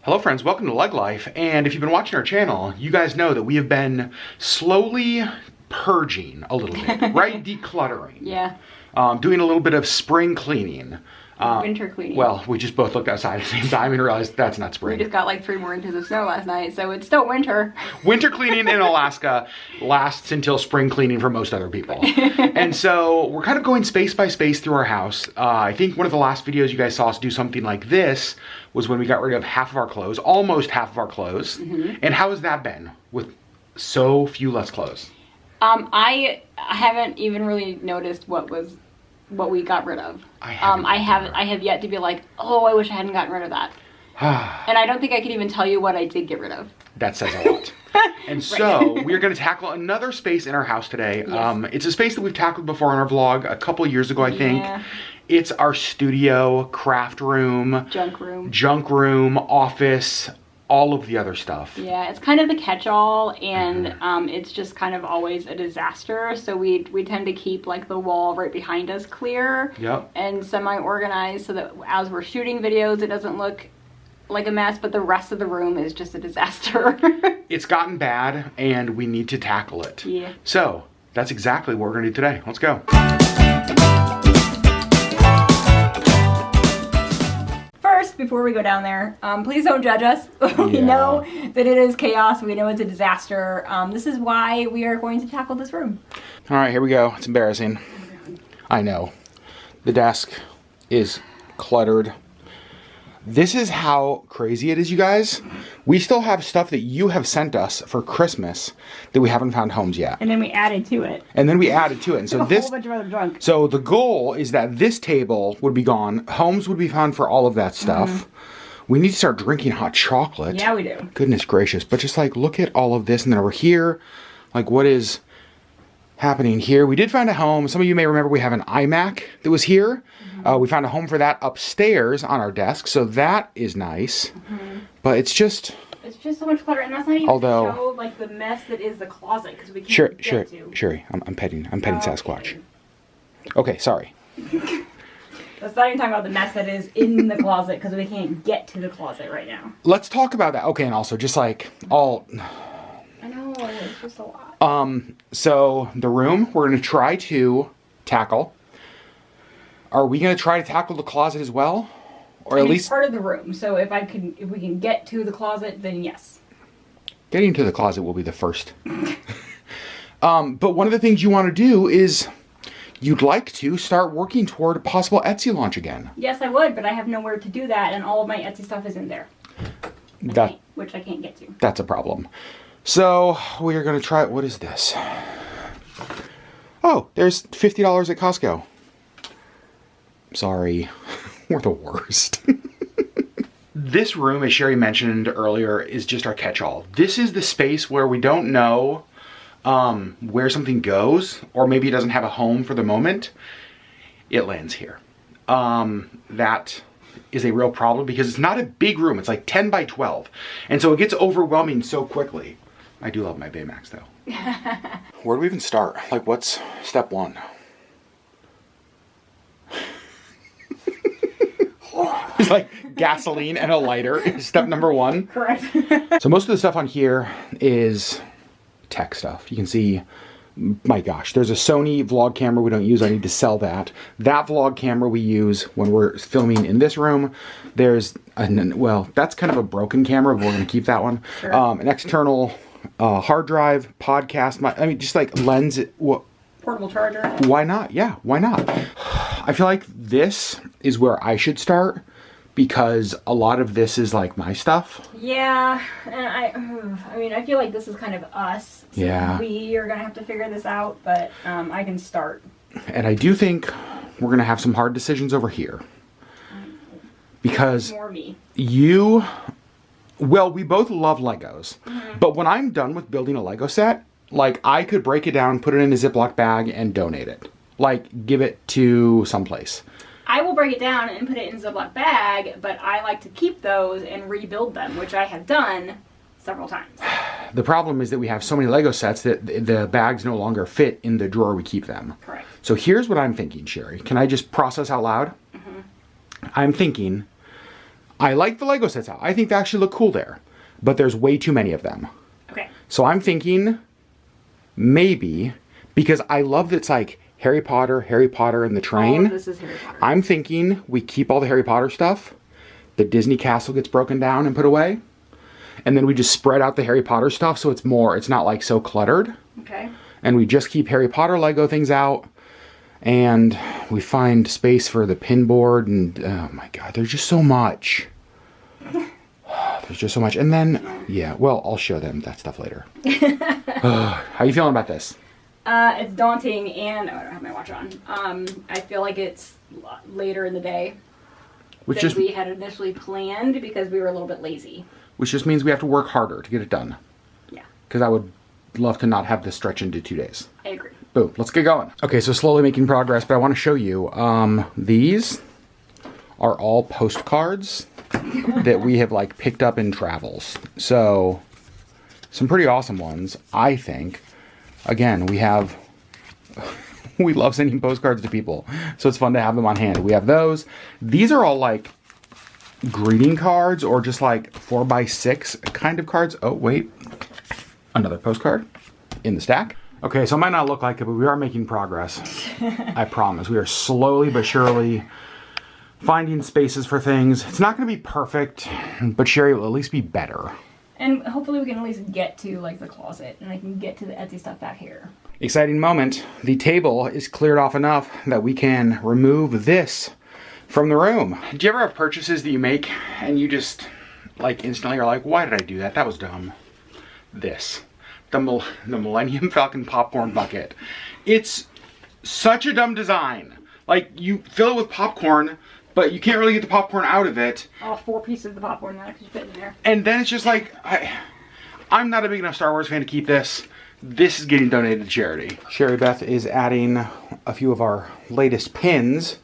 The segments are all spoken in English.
Hello friends, welcome to Legg Life, and if you've been watching our channel, you guys know that we have been slowly purging a little bit, right? Decluttering. Yeah. Doing a little bit of spring cleaning. Winter cleaning. Well, we just both looked outside at the same time and realized that's not spring. We just got like 3 more inches of snow last night, so it's still winter. Winter cleaning in Alaska lasts until spring cleaning for most other people. And so we're kind of going space by space through our house. I think one of the last videos you guys saw us do something like this was when we got rid of half of our clothes, almost half of our clothes. And how has that been with so few less clothes? I haven't even really noticed what we got rid of. I have yet to be like, oh, I wish I hadn't gotten rid of that. And I don't think I could even tell you what I did get rid of. That says a lot. And so we're going to tackle another space in our house today. Yes. It's a space that we've tackled before on our vlog a couple years ago, I think. Yeah. It's our studio, craft room, junk room, office, all of the other stuff. Yeah, it's kind of the catch-all, and it's just kind of always a disaster. So we tend to keep like the wall right behind us clear and semi-organized so that as we're shooting videos, it doesn't look like a mess, but the rest of the room is just a disaster. It's gotten bad, and we need to tackle it. Yeah. So that's exactly what we're gonna do today. Let's go. Before we go down there, please don't judge us. We know that it is chaos. We know it's a disaster. This is why we are going to tackle this room. All right, here we go. It's embarrassing. I know. The desk is cluttered. This is how crazy it is, you guys. We still have stuff that you have sent us for Christmas that we haven't found homes yet. And then we added to it. And so this, a whole bunch of other junk. So the goal is that this table would be gone. Homes would be found for all of that stuff. We need to start drinking hot chocolate. Yeah, we do. Goodness gracious. But just like, look at all of this. And then over here, like what is happening here? We did find a home. Some of you may remember we have an iMac that was here. We found a home for that upstairs on our desk, so that is nice. But it's just so much clutter, and that's not even to show like the mess that is the closet because we can't get to. Sherri, I'm petting Sasquatch. Okay, sorry. Let's not even talk about the mess that is in the closet because we can't get to the closet right now. Let's talk about that. Okay, and also just like all. I know, it's just a lot. So the room we're gonna try to tackle. Are we going to try to tackle the closet as well? Or at least part of the room. So if we can get to the closet, then yes. Getting to the closet will be the first. But one of the things you want to do is you'd like to start working toward a possible Etsy launch again. Yes, I would, but I have nowhere to do that, and all of my Etsy stuff is in there. Which I can't get to. That's a problem. So we are going to try, what is this? Oh, there's $50 at Costco. Sorry, we're the worst. This room, as Sherri mentioned earlier, is just our catch-all. This is the space where we don't know where something goes, or maybe it doesn't have a home for the moment. It lands here. That is a real problem because it's not a big room. It's like 10 by 12. And so it gets overwhelming so quickly. I do love my Baymax though. Where do we even start? Like, what's step one? It's like gasoline and a lighter is step number one. Correct. So most of the stuff on here is tech stuff. You can see, my gosh, there's a Sony vlog camera we don't use. I need to sell that. That vlog camera we use when we're filming in this room. There's, well, that's kind of a broken camera, but we're going to keep that one. Sure. An external hard drive, podcast, just like lens. Portable charger. Why not? Yeah, why not? I feel like this is where I should start because a lot of this is like my stuff. Yeah, and I mean, I feel like this is kind of us. So yeah. We are gonna have to figure this out, but I can start. And I do think we're gonna have some hard decisions over here. Because more me. Well, we both love Legos. But when I'm done with building a Lego set, like I could break it down, put it in a Ziploc bag, and donate it. Like, give it to someplace. I will break it down and put it in a Ziploc bag, but I like to keep those and rebuild them, which I have done several times. The problem is that we have so many Lego sets that the bags no longer fit in the drawer we keep them. Correct. So here's what I'm thinking, Sherri. Can I just process out loud? I'm thinking I like the Lego sets out. I think they actually look cool there. But there's way too many of them. Okay. So I'm thinking maybe, because I love that it's like Harry Potter and the Train. All of this is Harry Potter. I'm thinking we keep all the Harry Potter stuff. The Disney castle gets broken down and put away. And then we just spread out the Harry Potter stuff so it's not like so cluttered. Okay. And we just keep Harry Potter Lego things out. And we find space for the pin board. And oh my God, there's just so much. There's just so much. And then, yeah, well, I'll show them that stuff later. How you feeling about this? It's daunting, and I don't have my watch on. I feel like it's later in the day than we had initially planned because we were a little bit lazy. Which just means we have to work harder to get it done. Yeah. Because I would love to not have this stretch into 2 days. I agree. Boom, let's get going. Okay, so slowly making progress, but I want to show you. These are all postcards that we have like picked up in travels. So some pretty awesome ones, I think. Again, we love sending postcards to people, so it's fun to have them on hand. We have those. These are all like greeting cards or just like 4x6 kind of cards. Oh, wait. Another postcard in the stack. Okay, so it might not look like it, but we are making progress. I promise. We are slowly but surely finding spaces for things. It's not going to be perfect, but Sherri will at least be better. And hopefully we can at least get to like the closet and I can get to the Etsy stuff back here. Exciting moment. The table is cleared off enough that we can remove this from the room. Do you ever have purchases that you make and you just like instantly are like, why did I do that? That was dumb. This. The Millennium Falcon popcorn bucket. It's such a dumb design. Like you fill it with popcorn, but you can't really get the popcorn out of it. Oh, 4 pieces of the popcorn that actually fit in there. And then it's just like, I'm not a big enough Star Wars fan to keep this. This is getting donated to charity. Sherri Beth is adding a few of our latest pins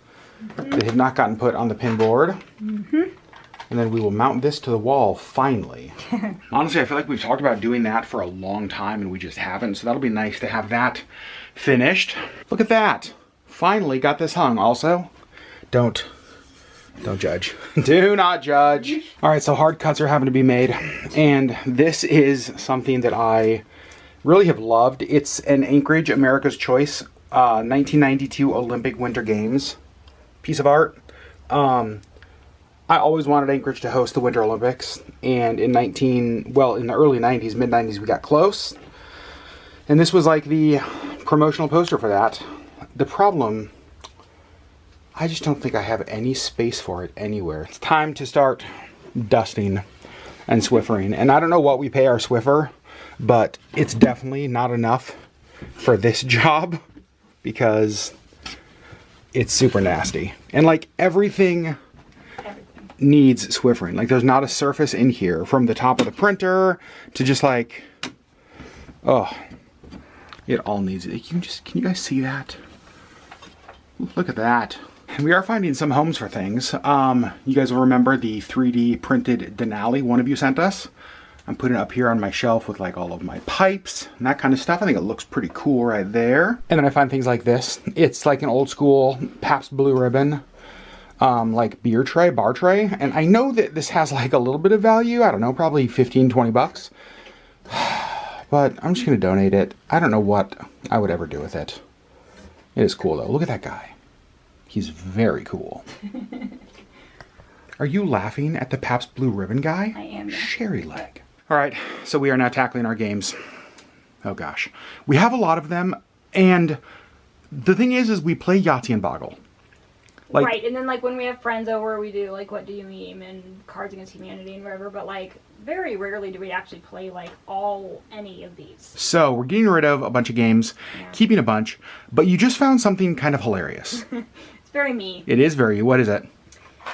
that have not gotten put on the pin board. And then we will mount this to the wall finally. Honestly, I feel like we've talked about doing that for a long time and we just haven't. So that'll be nice to have that finished. Look at that. Finally got this hung. Also, don't judge. Do not judge. All right, so hard cuts are having to be made. And this is something that I really have loved. It's an Anchorage America's Choice 1992 Olympic Winter Games piece of art. I always wanted Anchorage to host the Winter Olympics. And in the early 90s, mid 90s, we got close. And this was like the promotional poster for that. The problem, I just don't think I have any space for it anywhere. It's time to start dusting and Swiffering. And I don't know what we pay our Swiffer, but it's definitely not enough for this job because it's super nasty. And like everything needs Swiffering. Like there's not a surface in here from the top of the printer to just like, oh, it all needs it. Can you guys see that? Look at that. And we are finding some homes for things. You guys will remember the 3D printed Denali one of you sent us. I'm putting it up here on my shelf with like all of my pipes and that kind of stuff. I think it looks pretty cool right there. And then I find things like this. It's like an old school Pabst Blue Ribbon, like bar tray. And I know that this has like a little bit of value. I don't know, probably 15, 20 bucks. But I'm just going to donate it. I don't know what I would ever do with it. It is cool though. Look at that guy. He's very cool. Are you laughing at the Pabst Blue Ribbon guy? I am. Sherri Legg. All right, so we are now tackling our games. Oh gosh. We have a lot of them, and the thing is we play Yahtzee and Boggle. Like, right, and then like when we have friends over, we do like What Do You Meme and Cards Against Humanity and whatever, but like very rarely do we actually play like any of these. So we're getting rid of a bunch of games, keeping a bunch, but you just found something kind of hilarious. It's very me. It is very, what is it?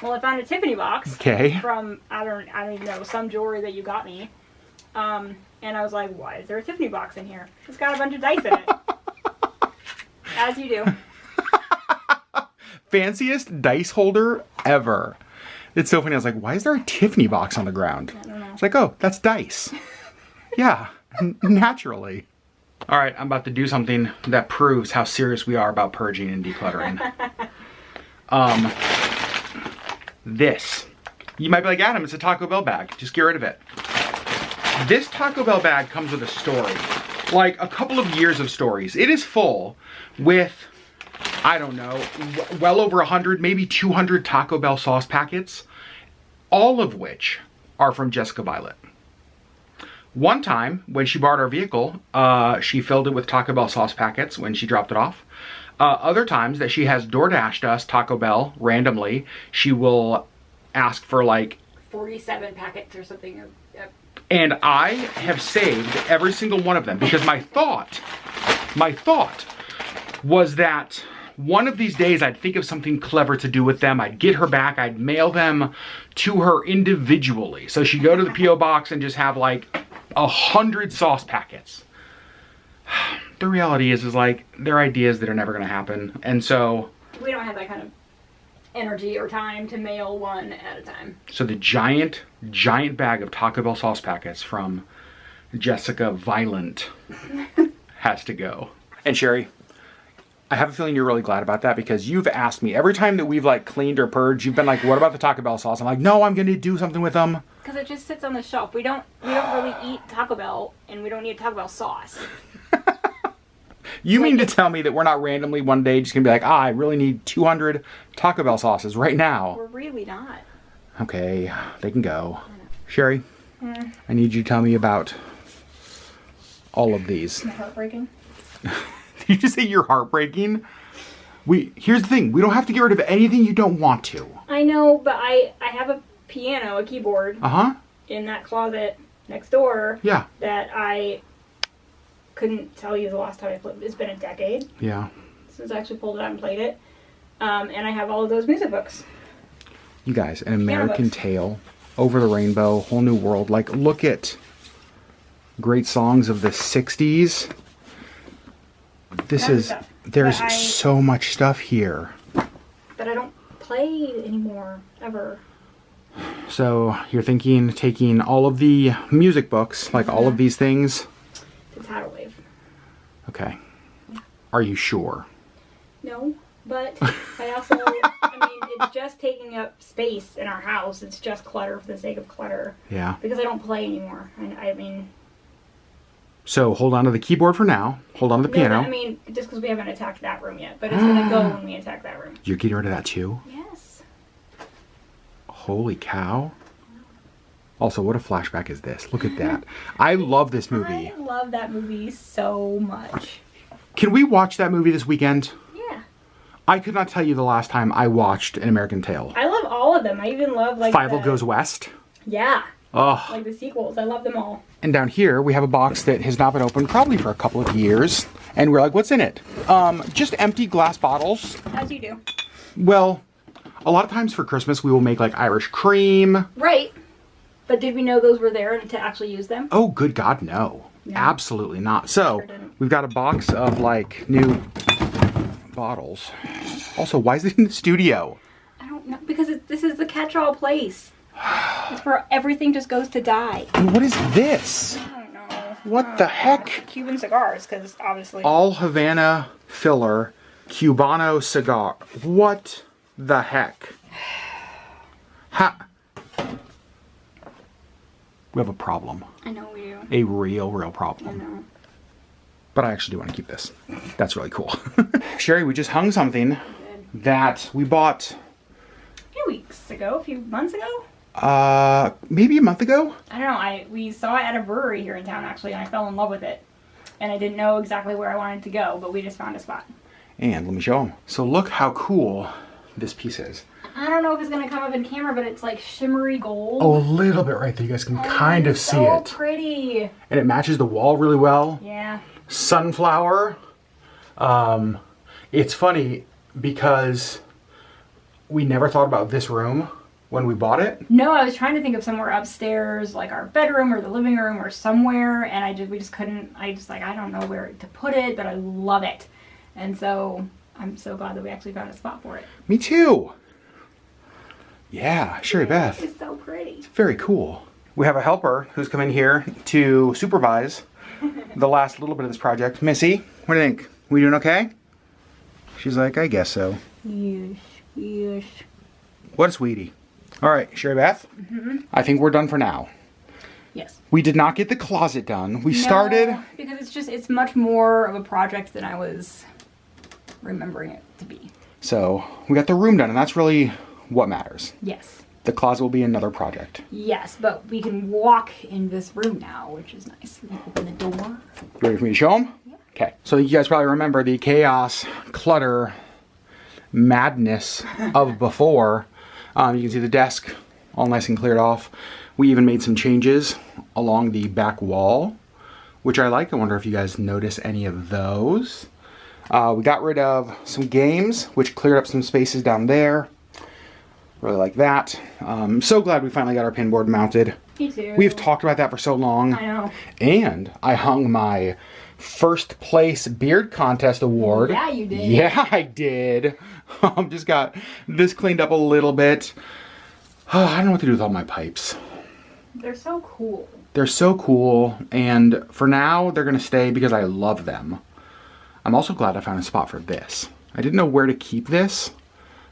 Well, I found a Tiffany box. Okay. From, I don't even know, some jewelry that you got me. And I was like, why is there a Tiffany box in here? It's got a bunch of dice in it. As you do. Fanciest dice holder ever. It's so funny. I was like, why is there a Tiffany box on the ground? I don't know. It's like, oh, that's dice. Yeah, naturally. All right, I'm about to do something that proves how serious we are about purging and decluttering. This. You might be like, Adam, it's a Taco Bell bag. Just get rid of it. This Taco Bell bag comes with a story. Like a couple of years of stories. It is full with, I don't know, well over 100, maybe 200 Taco Bell sauce packets, all of which are from Jessica Violet. One time, when she borrowed our vehicle, she filled it with Taco Bell sauce packets when she dropped it off. Other times that she has DoorDashed us Taco Bell randomly, she will ask for like 47 packets or something. And I have saved every single one of them because my thought was that one of these days I'd think of something clever to do with them. I'd get her back, I'd mail them to her individually. So she'd go to the P.O. box and just have like 100 sauce packets. The reality is like, they're ideas that are never gonna happen. And so we don't have that kind of energy or time to mail one at a time. So the giant bag of Taco Bell sauce packets from Jessica Violent has to go. And Sherry, I have a feeling you're really glad about that because you've asked me every time that we've like cleaned or purged, you've been like, what about the Taco Bell sauce? I'm like, no, I'm gonna do something with them. Because it just sits on the shelf. We don't really eat Taco Bell and we don't need Taco Bell sauce. You mean to tell me that we're not randomly one day just gonna be like, I really need 200 Taco Bell sauces right now? We're really not. Okay, they can go. Sherry, I need you to tell me about all of these. Am I heartbreaking? Did you just say you're heartbreaking? Here's the thing, we don't have to get rid of anything you don't want to. I know, but I have a piano, a keyboard, in that closet next door. Yeah. That I couldn't tell you the last time I played. It's been a decade. Yeah. Since I actually pulled it out and played it. And I have all of those music books. You guys, An American Tale, Over the Rainbow, Whole New World. Like, look at great songs of the 60s. There's so much stuff here. But I don't play anymore, ever. So, you're thinking taking all of the music books, like all of these things? To Tidal Wave. Okay. Are you sure? No, but I also, it's just taking up space in our house. It's just clutter for the sake of clutter. Yeah. Because I don't play anymore. So hold on to the keyboard for now. Hold on to the piano. Just because we haven't attacked that room yet. But it's going to go when we attack that room. You're getting rid of that too? Yes. Holy cow. Also, what a flashback is this? Look at that. I love this movie. I love that movie so much. Can we watch that movie this weekend? Yeah. I could not tell you the last time I watched An American Tale. I love all of them. I even love Fievel Goes West. Yeah. Oh. Like the sequels. I love them all. And down here we have a box that has not been opened probably for a couple of years. And we're like, what's in it? Just empty glass bottles. As you do. Well, a lot of times for Christmas we will make like Irish cream. Right. But did we know those were there to actually use them? Oh, good God, no. Yeah. Absolutely not. So, we've got a box of like new bottles. Also, why is it in the studio? I don't know, because this is the catch-all place. It's where everything just goes to die. And what is this? I don't know. What the heck? Cuban cigars, because obviously. All Havana filler Cubano cigar. What the heck? We have a problem. I know we do. A real problem. I know. But I actually do want to keep this. That's really cool. Sherry, we just hung something that we bought a few months ago. Maybe a month ago? I don't know. We saw it at a brewery here in town actually, and I fell in love with it. And I didn't know exactly where I wanted to go, but we just found a spot. And let me show them. So look how cool this piece is. I don't know if it's going to come up in camera, but it's like shimmery gold. Oh, a little bit right there. You guys can kind of see it. So pretty. And it matches the wall really well. Yeah. Sunflower. It's funny because we never thought about this room when we bought it. No, I was trying to think of somewhere upstairs, like our bedroom or the living room or somewhere, and we just couldn't. I don't know where to put it, but I love it. And so I'm so glad that we actually found a spot for it. Me too. Yeah, Sherry Beth. It's so pretty. It's very cool. We have a helper who's come in here to supervise the last little bit of this project. Missy, what do you think? We doing okay? She's like, I guess so. Yes, yes. What a sweetie. All right, Sherry Beth, I think we're done for now. Yes. We did not get the closet done. We started... because it's much more of a project than I was remembering it to be. So we got the room done, and that's really what matters. Yes. The closet will be another project. Yes, but we can walk in this room now, which is nice. We can open the door. Ready for me to show them? Yeah. Okay. So you guys probably remember the chaos, clutter, madness of before. You can see the desk all nice and cleared off. We even made some changes along the back wall, which I like. I wonder if you guys notice any of those. We got rid of some games, which cleared up some spaces down there. Really like that. I'm so glad we finally got our pinboard mounted. Me too. We've talked about that for so long. I know. And I hung my first place beard contest award. Yeah, you did. Yeah, I did. Just got this cleaned up a little bit. I don't know what to do with all my pipes. They're so cool. They're so cool, and for now, they're gonna stay because I love them. I'm also glad I found a spot for this. I didn't know where to keep this,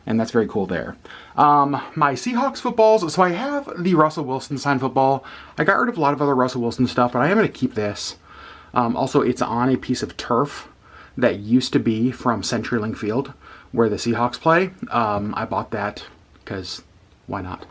and that's very cool there. My Seahawks footballs, so I have the Russell Wilson signed football. I got rid of a lot of other Russell Wilson stuff, but I am gonna keep this. Also, it's on a piece of turf that used to be from CenturyLink Field, where the Seahawks play. I bought that because why not?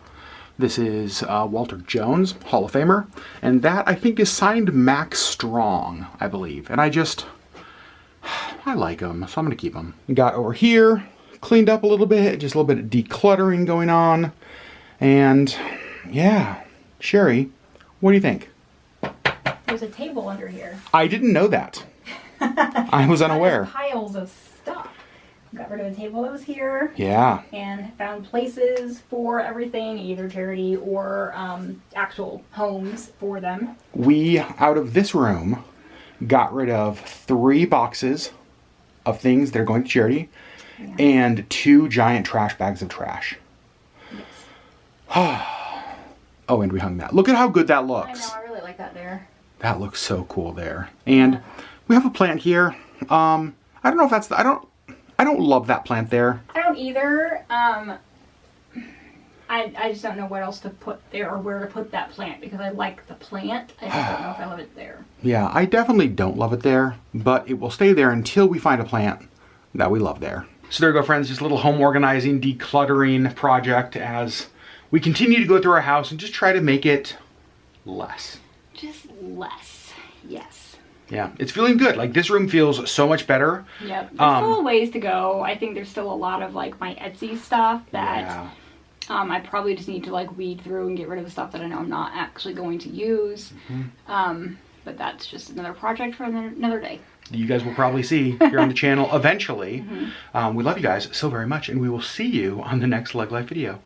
This is Walter Jones, Hall of Famer, and that I think is signed Max Strong, I believe. And I like them, so I'm gonna keep them. Got over here, cleaned up a little bit, just a little bit of decluttering going on. And yeah, Sherry, what do you think? There's a table under here. I didn't know that. I was unaware. Piles of stuff. Got rid of the table that was here. Yeah. And found places for everything, either charity or actual homes for them. We, out of this room, got rid of 3 boxes of things that are going to charity and 2 giant trash bags of trash. Yes. Oh, and we hung that. Look at how good that looks. I know, I really like that there. That looks so cool there. And we have a plant here. I don't know if that's I don't love that plant there. I don't either. I just don't know what else to put there or where to put that plant because I like the plant. I just don't know if I love it there. Yeah, I definitely don't love it there, but it will stay there until we find a plant that we love there. So there you go, friends. Just a little home organizing, decluttering project as we continue to go through our house and just try to make it less. Just less, yes. Yeah, it's feeling good. Like, this room feels so much better. Yep. There's still a ways to go. I think there's still a lot of, like, my Etsy stuff that I probably just need to, like, weed through and get rid of the stuff that I know I'm not actually going to use. But that's just another project for another day. You guys will probably see here on the channel eventually. We love you guys so very much, and we will see you on the next Legg Life video.